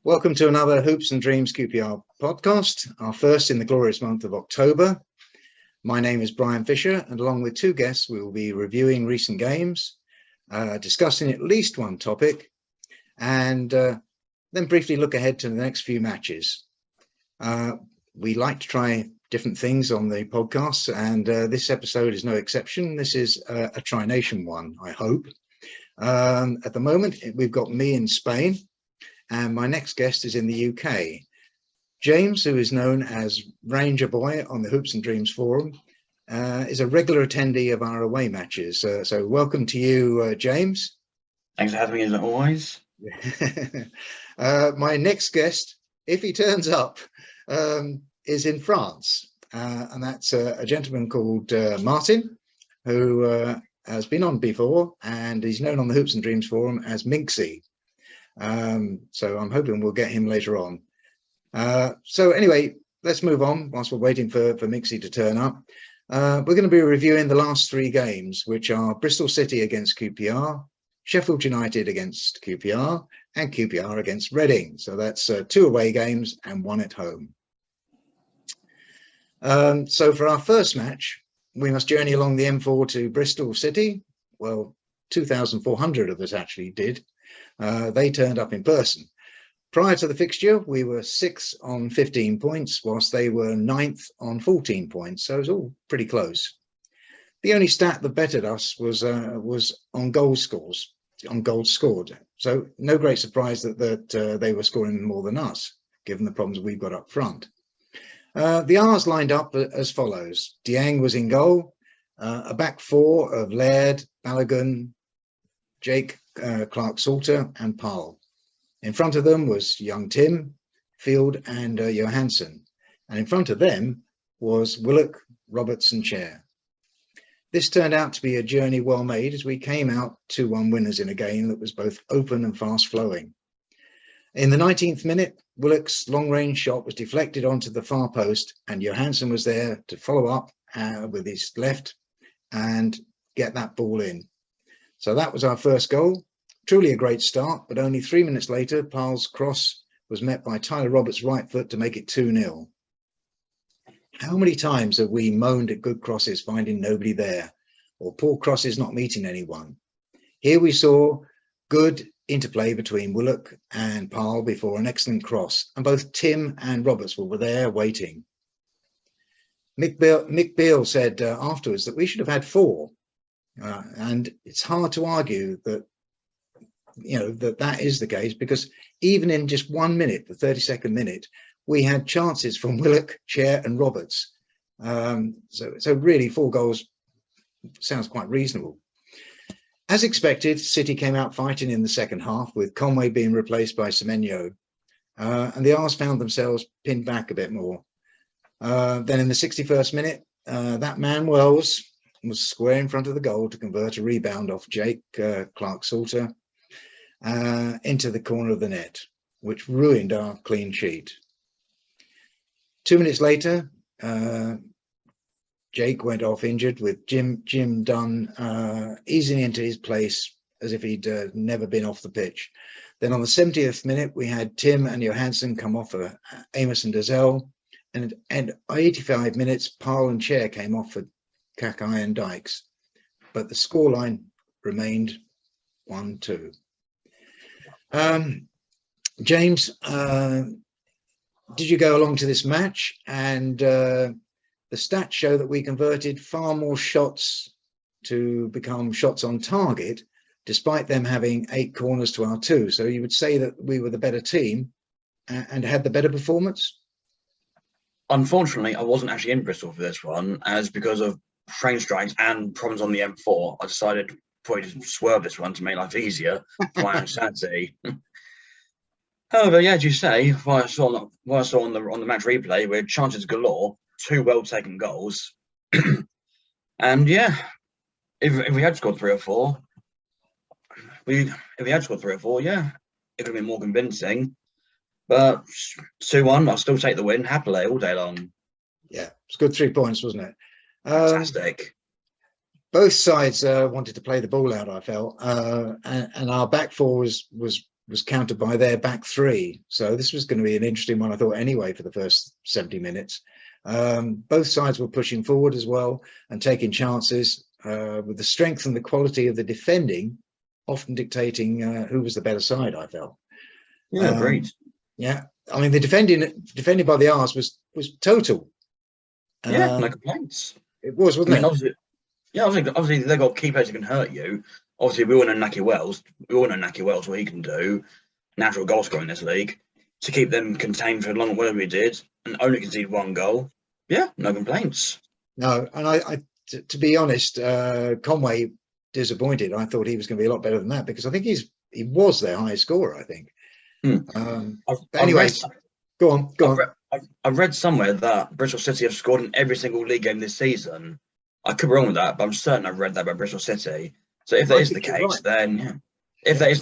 Welcome to another Hoops and Dreams QPR podcast, our first in the glorious month of October. My name is Brian Fisher, and along with two guests, we will be reviewing recent games, discussing at least one topic, and then briefly look ahead to the next few matches. We like to try different things on the podcast, and this episode is no exception. This is a Tri-Nation one, I hope. At the moment, we've got me in Spain, and my next guest is in the UK. James, who is known as Ranger Boy on the Hoops and Dreams Forum, is a regular attendee of our away matches. So welcome to you, James. Thanks for having me as always. My next guest, if he turns up, is in France. And that's a gentleman called Martin, who has been on before, and he's known on the Hoops and Dreams Forum as Minxie. So I'm hoping we'll get him later on. So anyway, let's move on whilst we're waiting for Minxie to turn up. We're going to be reviewing the last three games, which are Bristol City against QPR, Sheffield United against QPR, and QPR against Reading. So that's two away games and one at home. So for our first match, we must journey along the M4 to Bristol City. Well, 2,400 of us actually did. They turned up in person. Prior to the fixture, we were 6th on 15 points, whilst they were 9th on 14 points. So it was all pretty close. The only stat that bettered us was on goals scored. So no great surprise that they were scoring more than us, given the problems we've got up front. The R's lined up as follows. Dieng was in goal, a back four of Laird, Balogun, Jake, Clark-Salter and Parle. In front of them was young Tim, Field and Johansson. And in front of them was Willock, Roberts and Chair. This turned out to be a journey well made, as we came out 2-1 winners in a game that was both open and fast flowing. In the 19th minute, Willock's long-range shot was deflected onto the far post, and Johansson was there to follow up with his left and get that ball in. So that was our first goal. Truly a great start, but only 3 minutes later, Parle's cross was met by Tyler Roberts' right foot to make it 2-0. How many times have we moaned at good crosses finding nobody there, or poor crosses not meeting anyone? Here we saw good interplay between Willock and Parle before an excellent cross, and both Tim and Roberts were there waiting. Mick Beale said afterwards that we should have had 4, and it's hard to argue that that is the case, because even in just 1 minute, the 32nd minute, we had chances from Willock, Chair and Roberts. So really 4 goals sounds quite reasonable. As expected, City came out fighting in the second half, with Conway being replaced by Semenyo, and the R's found themselves pinned back a bit more. Then in the 61st minute, that man Wells was square in front of the goal to convert a rebound off Jake Clark-Salter into the corner of the net, which ruined our clean sheet. 2 minutes later, Jake went off injured, with Jim Dunn easing into his place as if he'd never been off the pitch. Then on the 70th minute, we had Tim and Johansson come off for Amos and Dazelle, and at 85 minutes, Parle and Chair came off for Kakai and Dykes, but the scoreline remained 1-2. James, did you go along to this match? And the stats show that we converted far more shots to become shots on target, despite them having 8 corners to our 2. So you would say that we were the better team and had the better performance? Unfortunately, I wasn't actually in Bristol for this one, as because of train strikes and problems on the M4, I decided probably to swerve this one to make life easier for my own sanity. However, yeah, as you say, what I saw on the match replay, we had chances galore, 2 well taken goals, and yeah, if we had scored 3 or 4, yeah, it would have been more convincing. But 2-1, I'll still take the win happily all day long. Yeah, it's good 3 points, wasn't it? Fantastic. Both sides wanted to play the ball out, I felt, and our back four was was countered by their back three. So this was going to be an interesting one, I thought, anyway, for the first 70 minutes. Both sides were pushing forward as well and taking chances, with the strength and the quality of the defending often dictating who was the better side, I felt. Yeah, agreed. Yeah, I mean, the defending by the R's was total. Yeah, no complaints. It was, wasn't it? Obviously they've got key players who can hurt you. Obviously, we all know Naki Wells. We all know Naki Wells, what he can do. Natural goal scorer in this league. To keep them contained for as long as whatever he did and only concede 1 goal. Yeah, no complaints. No, and to be honest, Conway disappointed. I thought he was going to be a lot better than that, because I think he was their highest scorer, I think. Anyways, go on. I've read somewhere that Bristol City have scored in every single league game this season. I could be wrong with that, but I'm certain I've read that about Bristol City. So if that is the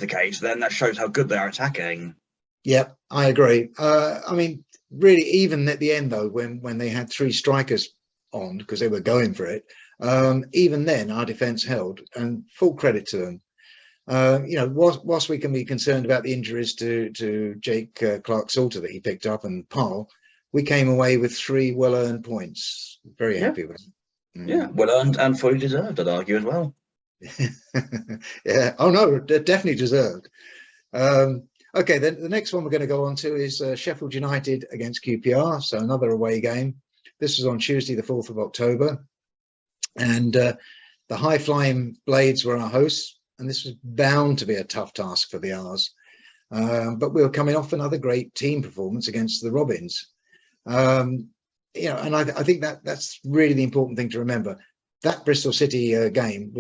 case, then that shows how good they are attacking. Yeah, I agree. I mean, really, even at the end though, when they had 3 strikers on because they were going for it, even then our defence held, and full credit to them. Whilst we can be concerned about the injuries to Jake Clark-Salter that he picked up and Parle, we came away with 3 well-earned points. Very happy with it. Yeah, well-earned and fully deserved, I'd argue as well. Yeah. Oh no, definitely deserved. Okay, then the next one we're going to go on to is Sheffield United against QPR, so another away game. This was on Tuesday, the 4th of October, and the high-flying Blades were our hosts, and this was bound to be a tough task for the R's. But we were coming off another great team performance against the Robins. And I think that's really the important thing to remember. That Bristol City game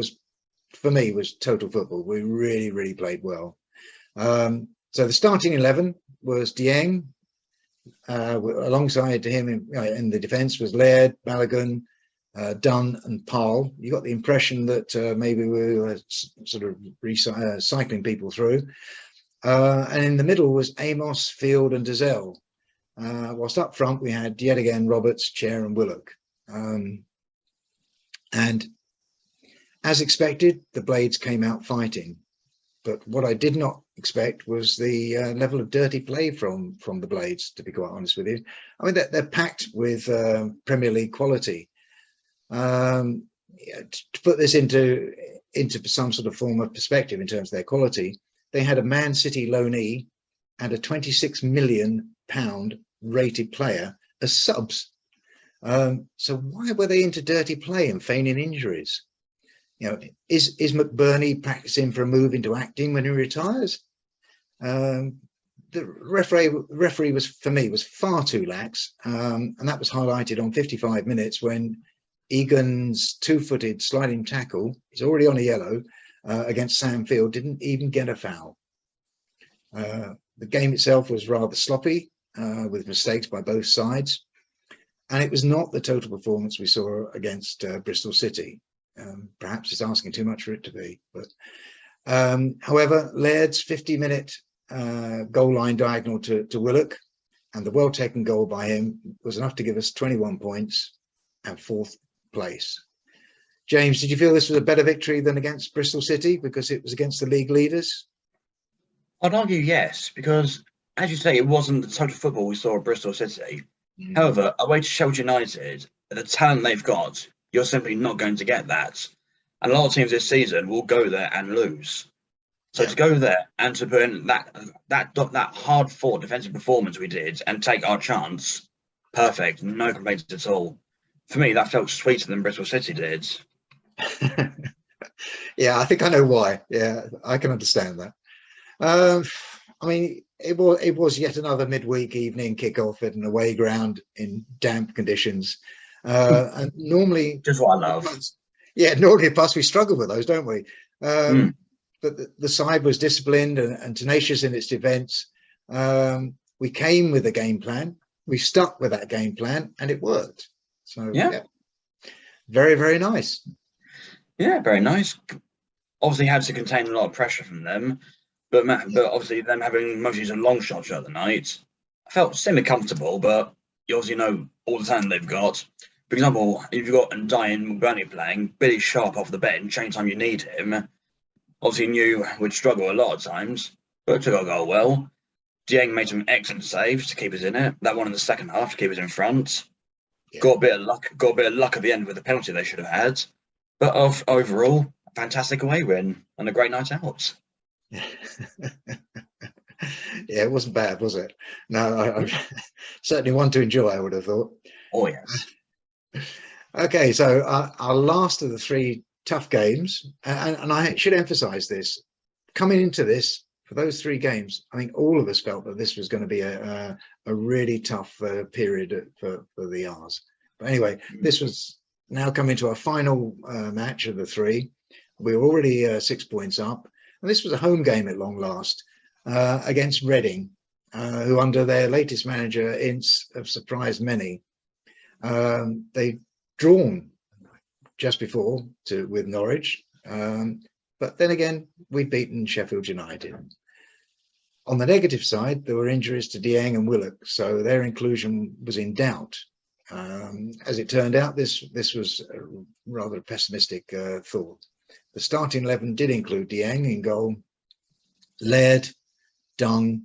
for me, was total football. We really, really played well. So the starting 11 was Dieng. Alongside him in the defence was Laird, Balogun, Dunn and Parle. You got the impression that maybe we were sort of cycling people through. And in the middle was Amos, Field and Dazelle. Whilst up front we had yet again Roberts, Chair and Willock. And as expected, the Blades came out fighting. But what I did not expect was the level of dirty play from the Blades, to be quite honest with you. I mean, they're packed with Premier League quality. To put this into some sort of form of perspective in terms of their quality, they had a Man City loanee and a £26 million rated player as subs. So why were they into dirty play and feigning injuries? Is McBurney practicing for a move into acting when he retires? The referee was, for me, was far too lax, and that was highlighted on 55 minutes when Egan's 2-footed sliding tackle, he's already on a yellow, against Sam Field, didn't even get a foul. The game itself was rather sloppy, with mistakes by both sides, and it was not the total performance we saw against Bristol City. Perhaps it's asking too much for it to be, but however, Laird's 50-minute goal line diagonal to Willock and the well-taken goal by him was enough to give us 21 points and 4th place. James, did you feel this was a better victory than against Bristol City because it was against the league leaders? I'd argue yes, because as you say, it wasn't the total football we saw at Bristol City. However, away to Sheffield United, the talent they've got, you're simply not going to get that. And a lot of teams this season will go there and lose. So to go there and to put in that hard-fought defensive performance we did and take our chance, perfect, no complaints at all. For me, that felt sweeter than Bristol City did. Yeah, I think I know why. Yeah, I can understand that. I mean, it was yet another midweek evening kickoff at an away ground in damp conditions. And normally, just what I love. Yeah, normally plus we struggle with those, don't we? But the side was disciplined and tenacious in its defence. We came with a game plan. We stuck with that game plan, and it worked. So yeah, very, very nice. Yeah, very nice. Obviously, had to contain a lot of pressure from them, but obviously them having mostly some long shots throughout the night, I felt semi-comfortable. But you obviously know all the talent they've got. For example, if you've got Ndiaye and McBurney playing, Billy Sharp off the bench anytime you need him, obviously knew would struggle a lot of times. but took our goal well. Dieng made some excellent saves to keep us in it. That one in the second half to keep us in front. Yeah. Got a bit of luck. Got a bit of luck at the end with the penalty they should have had. But overall, a fantastic away win and a great night out. Yeah, it wasn't bad, was it? No, I certainly one to enjoy, I would have thought. Oh yes. Okay, so our last of the three tough games, and I should emphasize this, coming into this, for those three games, I think all of us felt that this was going to be a really tough period for the R's. But anyway, this was now coming to our final match of the three. We were already 6 points up, and this was a home game at long last against Reading, who under their latest manager, Ince, have surprised many. They'd drawn just before with Norwich, but then again, we'd beaten Sheffield United. On the negative side, there were injuries to Dieng and Willock, so their inclusion was in doubt. As it turned out, this was a rather pessimistic thought. The starting 11 did include Dieng in goal, Laird, Dung,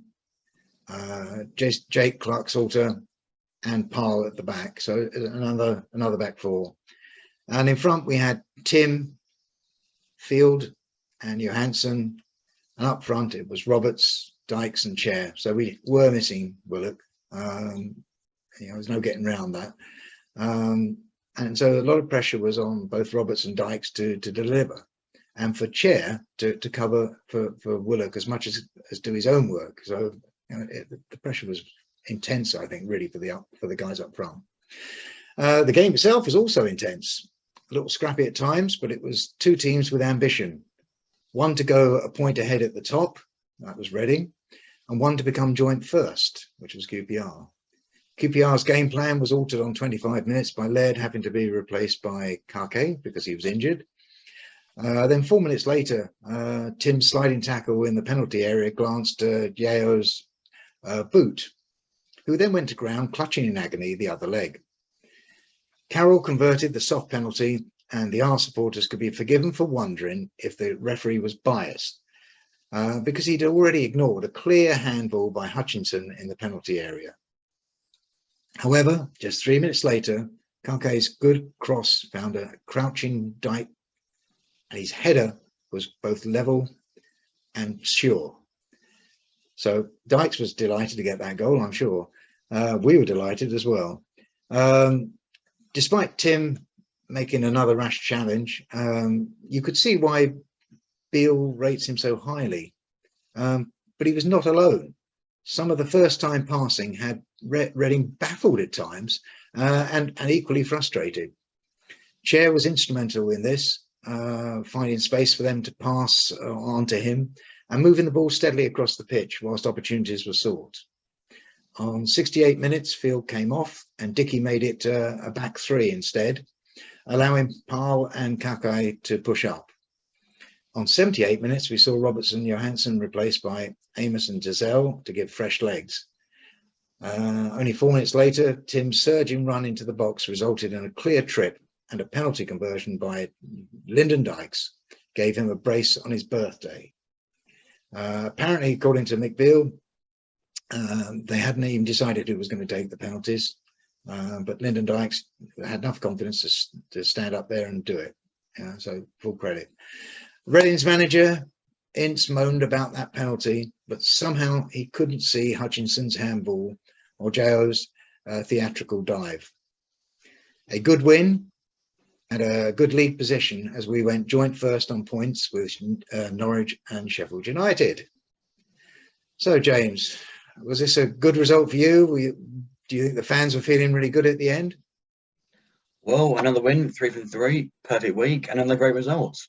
Jake Clark-Salter, and Parle at the back. So another back four. And in front we had Tim, Field, and Johansson. And up front it was Roberts, Dykes, and Chair. So we were missing Willock. There's no getting around that. And so a lot of pressure was on both Roberts and Dykes to deliver, and for Chair to cover for Willock as much as do his own work. So the pressure was intense, I think, really for the guys up front. The game itself was also intense, a little scrappy at times, but it was two teams with ambition. One to go a point ahead at the top, that was Reading, and one to become joint first, which was QPR. QPR's game plan was altered on 25 minutes by Laird having to be replaced by Kake because he was injured. Then 4 minutes later, Tim's sliding tackle in the penalty area glanced Yao's boot, who then went to ground clutching in agony the other leg. Carroll converted the soft penalty, and the R supporters could be forgiven for wondering if the referee was biased, because he'd already ignored a clear handball by Hutchinson in the penalty area. However, just 3 minutes later, Kake's good cross found a crouching Dyke, and his header was both level and sure. So Dykes was delighted to get that goal, I'm sure. We were delighted as well. Despite Tim making another rash challenge, you could see why Beale rates him so highly. But he was not alone. Some of the first-time passing had Reading baffled at times and equally frustrated. Chair was instrumental in this, finding space for them to pass on to him and moving the ball steadily across the pitch whilst opportunities were sought. On 68 minutes, Field came off and Dickey made it a back three instead, allowing Parle and Kake to push up. On 78 minutes, we saw Robertson and Johansson replaced by Amos and Giselle to give fresh legs. Only 4 minutes later, Tim's surging run into the box resulted in a clear trip, and a penalty conversion by Lyndon Dykes gave him a brace on his birthday. Apparently, according to Mick Beale, they hadn't even decided who was going to take the penalties, but Lyndon Dykes had enough confidence to stand up there and do it. So full credit. Reading's manager, Ince, moaned about that penalty, but somehow he couldn't see Hutchinson's handball or Jao's theatrical dive. A good win and a good lead position as we went joint first on points with Norwich and Sheffield United. So, James, was this a good result for you? Do you think the fans were feeling really good at the end? Well, another win, 3 from 3, perfect week, and another great result.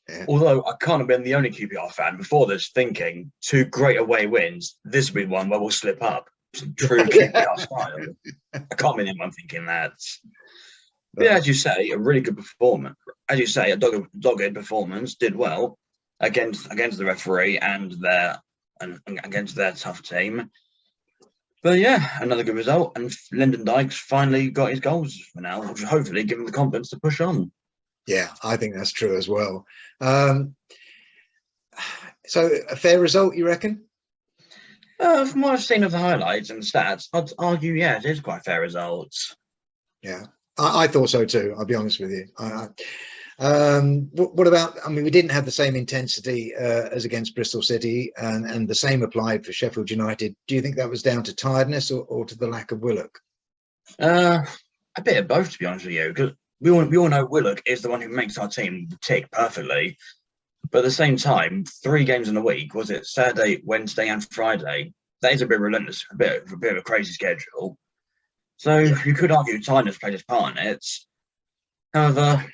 Yeah. Although I can't have been the only QPR fan before this thinking 2 great away wins, this will be one where we'll slip up. Some true QPR style. I can't be the only one thinking that. But yeah, as you say, a really good performance. As you say, a dogged performance, did well against the referee and against their tough team. But yeah, another good result, and Lyndon Dykes finally got his goals for now, which will hopefully give him the confidence to push on. Yeah, I think that's true as well. So a fair result, you reckon? From what I've seen of the highlights and the stats, I'd argue, yeah, it is quite fair results. Yeah, I thought so too. I'll be honest with you. What about? I mean, we didn't have the same intensity as against Bristol City, and the same applied for Sheffield United. Do you think that was down to tiredness or to the lack of Willock? A bit of both, to be honest with you, because we all know Willock is the one who makes our team tick perfectly. But at the same time, 3 games in a week, was it Saturday, Wednesday, and Friday? That is a bit relentless, a bit of a crazy schedule. So you could argue tiredness played its part in it. However,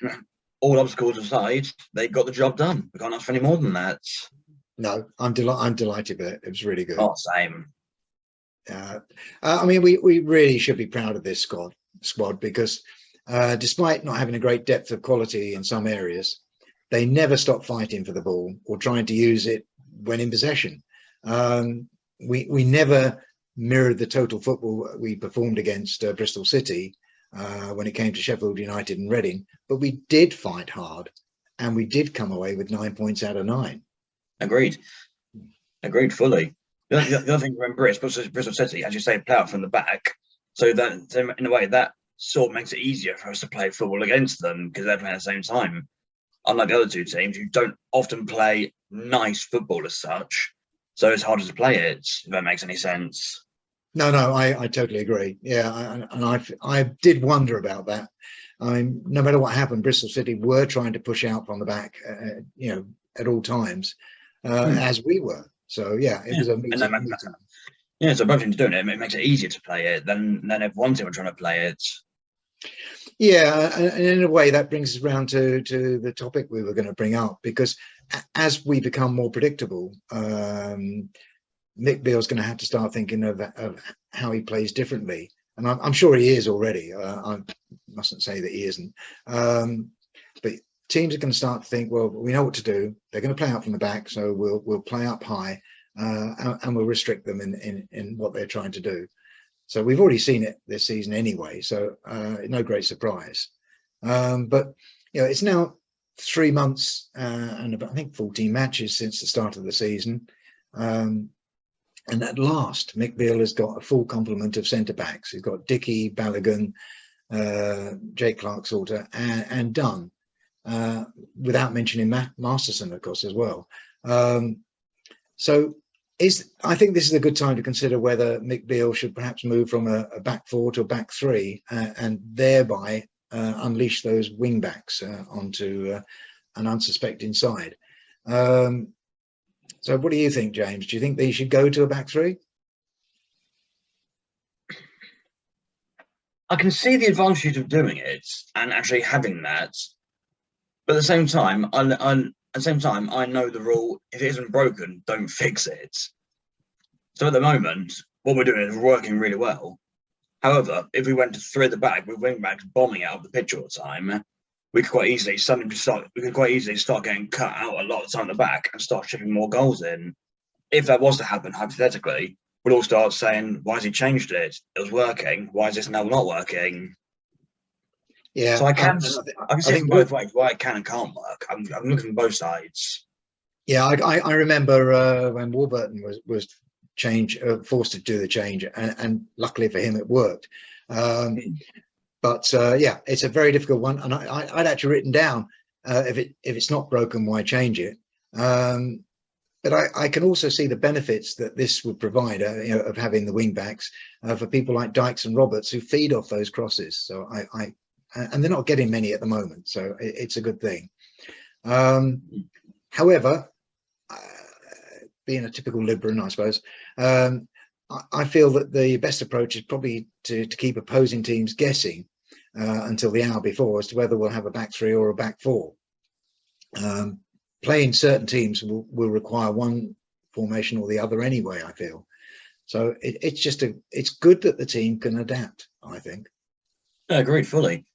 all obstacles aside, they got the job done. We can't ask for any more than that. No, I'm delighted with it. It was really good. Oh, same. I mean, we really should be proud of this squad because despite not having a great depth of quality in some areas, they never stop fighting for the ball or trying to use it when in possession. We never mirrored the total football we performed against Bristol City when it came to Sheffield United and Reading, but we did fight hard and we did come away with 9 points out of 9. Agreed fully. The other thing to remember is Bristol City, as you say, play out from the back. So that in a way that sort of makes it easier for us to play football against them because they're playing at the same time. Unlike the other 2 teams who don't often play nice football as such. So it's harder to play it, if that makes any sense. No, I totally agree. Yeah, and I did wonder about that. I mean, no matter what happened, Bristol City were trying to push out from the back, at all times, as we were. So yeah, it was a meeting. Yeah, so both teams doing it. It makes it easier to play it than if one team were trying to play it. Yeah, and in a way that brings us around to the topic we were going to bring up, because as we become more predictable, Mick Beale's going to have to start thinking of how he plays differently. And I'm sure he is already. I mustn't say that he isn't. But teams are going to start to think, well, we know what to do. They're going to play out from the back, so we'll play up high and we'll restrict them in what they're trying to do. So we've already seen it this season anyway, so no great surprise. But it's now 3 months and about, I think, 14 matches since the start of the season. And at last, Mick Beale has got a full complement of centre-backs. He's got Dickey, Balogun, Jake Clark-Salter and Dunn, without mentioning Masterson, of course, as well. I think this is a good time to consider whether Mick Beale should perhaps move from a back 4 to a back 3 and thereby unleash those wing backs onto an unsuspecting side. So what do you think, James? Do you think they should go to a back 3? I can see the advantage of doing it and actually having that. But at the same time, I know the rule: if it isn't broken, don't fix it. So at the moment, what we're doing is working really well. However, if we went to 3 at the back with wing backs bombing out of the pitch all the time, we could quite easily start getting cut out a lot of the time at the back and start shipping more goals in. If that was to happen, hypothetically, we'll all start saying, "Why has he changed it? It was working. Why is this now not working?" Yeah, so I can see it both ways, why it can and can't work. I'm looking at both sides. Yeah, I remember when Warburton was forced to do the change, and luckily for him, it worked. But it's a very difficult one, and I'd actually written down if it's not broken, why change it? But I can also see the benefits that this would provide, of having the wing backs for people like Dykes and Roberts who feed off those crosses. So and they're not getting many at the moment, so it's a good thing. However, being a typical Liberal, I suppose, I feel that the best approach is probably to keep opposing teams guessing until the hour before as to whether we'll have a back 3 or a back 4. Playing certain teams will require one formation or the other anyway, I feel. So it's good that the team can adapt, I think. Yeah, agreed fully.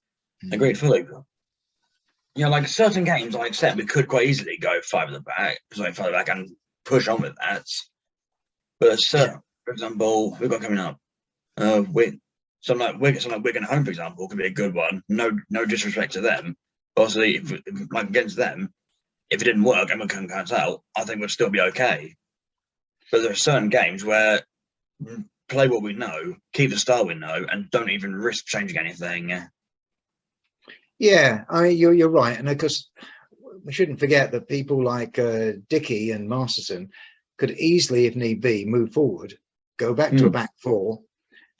Like certain games, I accept we could quite easily go 5 at the back, and push on with that. But for example, we've got coming up with something like Wigan home, for example, could be a good one. No disrespect to them. Obviously, if like against them, if it didn't work and we couldn't cut out, I think we'd still be okay. But there are certain games where play what we know, keep the style we know, and don't even risk changing anything. Yeah, I mean, you're right, and of course we shouldn't forget that people like Dickey and Masterson could easily, if need be, move forward, go back to a back four,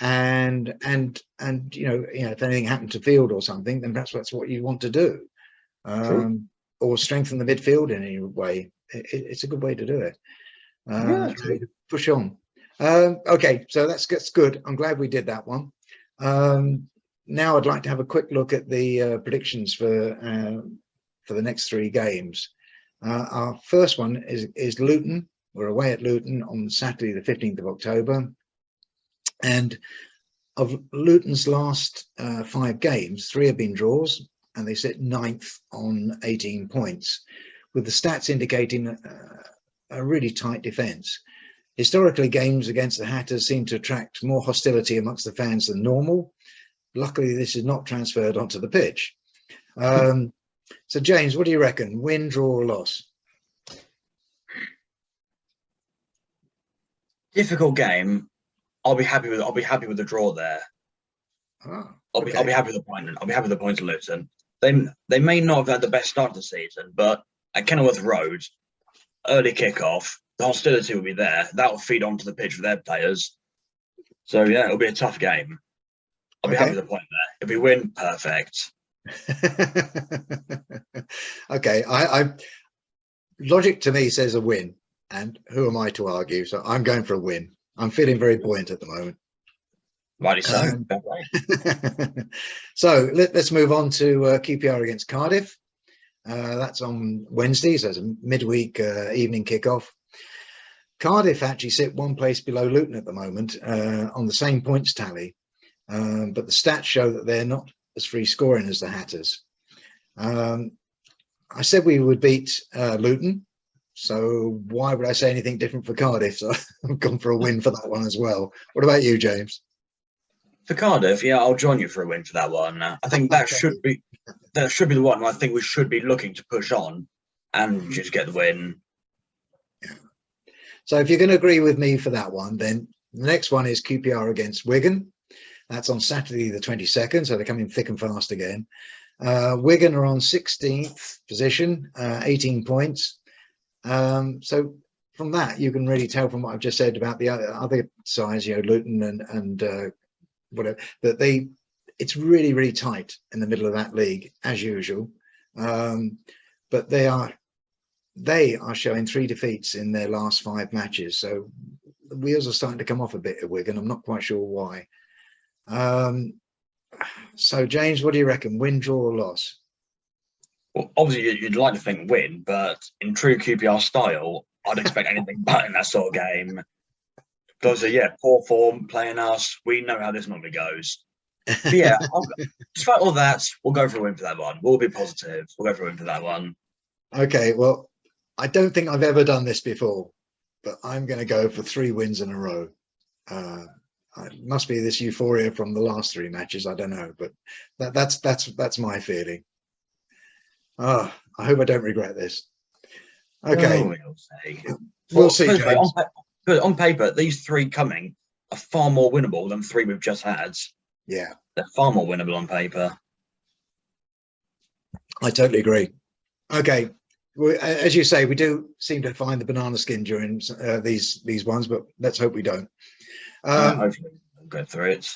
and if anything happened to Field or something, then perhaps that's what you want to do, or strengthen the midfield in any way. It's a good way to do it. Push on. Okay, so that's good. I'm glad we did that one. Now I'd like to have a quick look at the predictions for the next three games. Our first one is Luton. We're away at Luton on Saturday, the 15th of October. And of Luton's last 5 games, 3 have been draws, and they sit 9th on 18 points, with the stats indicating a really tight defence. Historically, games against the Hatters seem to attract more hostility amongst the fans than normal. Luckily, this is not transferred onto the pitch. So, James, what do you reckon? Win, draw, or loss? Difficult game. I'll be happy with the draw there. I'll be happy with the point. I'll be happy with the points of Luton. They may not have had the best start to the season, but at Kenilworth Road, early kickoff, the hostility will be there. That will feed onto the pitch for their players. So yeah, it'll be a tough game. I'll be happy with the point there. If we win, perfect. Okay, logic to me says a win, and who am I to argue? So I'm going for a win. I'm feeling very buoyant at the moment. Rightly so. So let's move on to QPR against Cardiff. That's on Wednesday, so it's a midweek evening kickoff. Cardiff actually sit one place below Luton at the moment on the same points tally, but the stats show that they're not as free scoring as the Hatters. I said we would beat Luton, so why would I say anything different for Cardiff? So I've gone for a win for that one as well. What about you, James? For Cardiff, yeah, I'll join you for a win for that one. I think that should be the one. I think we should be looking to push on and just get the win. Yeah. So if you're going to agree with me for that one, then the next one is QPR against Wigan. That's on Saturday the 22nd, so they're coming thick and fast again. Wigan are on 16th position, 18 points. So from that, you can really tell from what I've just said about the other sides, Luton and whatever, that it's really, really tight in the middle of that league as usual. But they are showing 3 defeats in their last 5 matches. So the wheels are starting to come off a bit at Wigan. I'm not quite sure why. So James, what do you reckon? Win, draw, or loss? Well, obviously you'd like to think win, but in true QPR style, I'd expect anything but in that sort of game. Because poor form playing us. We know how this normally goes. But yeah, despite all that, we'll go for a win for that one. We'll be positive. We'll go for a win for that one. Okay, well, I don't think I've ever done this before, but I'm going to go for 3 wins in a row. It must be this euphoria from the last 3 matches. I don't know, but that's my feeling. I hope I don't regret this. Okay, we'll see. James. On paper, these 3 coming are far more winnable than 3 we've just had. Yeah, they're far more winnable on paper. I totally agree. Okay, as you say, we do seem to find the banana skin during these ones, but let's hope we don't. Hopefully we'll go through it.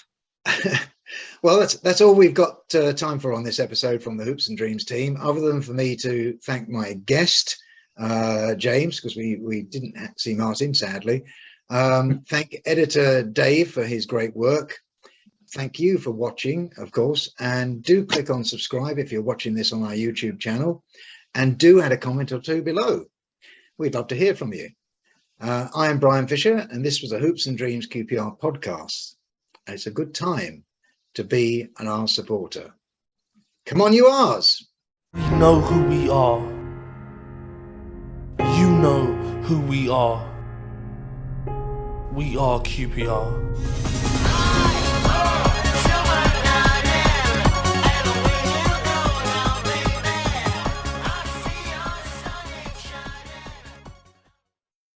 Well, that's all we've got time for on this episode from the Hoops and Dreams team, other than for me to thank my guest, James, because we didn't see Martin, sadly. Thank editor Dave for his great work. Thank you for watching, of course, and do click on subscribe if you're watching this on our YouTube channel, and do add a comment or 2 below. We'd love to hear from you. I am Brian Fisher, and this was a Hoops and Dreams QPR podcast. And it's a good time to be an Ars supporter. Come on, you Ars! We know who we are. You know who we are. We are QPR.